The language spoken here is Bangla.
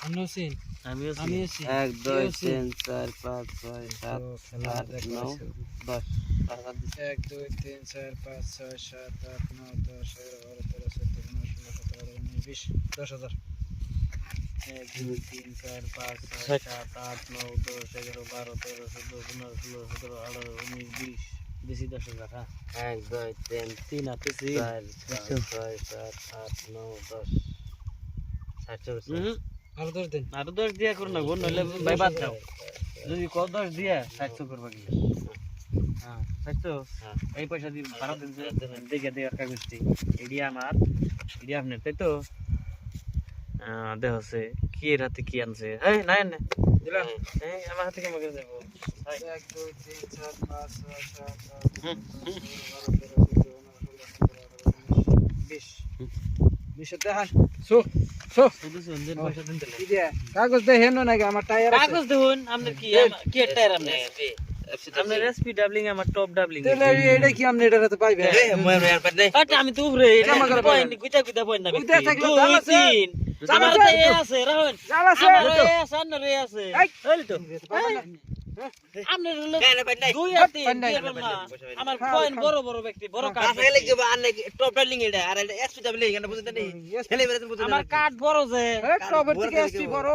আনোসিন আমিও আমিও আছি। সি 1 2 3 4 5 6 7 8 9 10 1 2 3 4 5 6 7 8 9 10 11 12 13 14 15 16 17 18 19 20 10,000 1 2 3 4 5 6 7 8 9 10 11 12 13 14 15 16 17 18 19 20 বেশি 10,000 হ্যাঁ 1 2 3 তিন হাতে 4 5 6 7 8 9 10 60 আর 10 দিন আরো 10 দিয়া করো না বোন নইলে ভাই বাদ দাও যদি কত 10 দিয়া 60 করবা কি হ্যাঁ 60 হ্যাঁ। এই পয়সা দি ভাড়া দিন দেখে দে আর কাগজটি এডি আমার এডি আপনার তাই তো দেখ আছে কি এর হাতে কি আনছে এই না না দিলাম এই আমার হাতে কেমন করে দেবো 1 2 3 4 5 6 7 8 20 20 দেখান সো সো শুধু সুন্দর পয়সা দিন দিলে কি দিয়ে কাগজ দে হেন নাকি আমার টায়ার আছে কাগজ দেখুন আপনার কি কি টায়ার আপনার আপনার এসপি ডাবলিং আমার টপ ডাবলিং তাহলে এটা কি আপনি এটা তো পাইবে আচ্ছা আমি তো উপরে এটা জামা কাপড় পয়েন্ট গুইতা গুইতা পয়েন্ট না গুইতা থাকলে জাল আছে। জাল আমার আছে। তো এ আছে রাহুল জাল আছে। আমার এ আছে আর রে আছে এই। হইল তো আপনার হলো দুই আর তিন পান্ডা দিয়ে বল না আমার পয়েন্ট বড় বড় ব্যক্তি বড় কাঠ আমার কাঠ বড় যে টপের থেকে এসপি বড়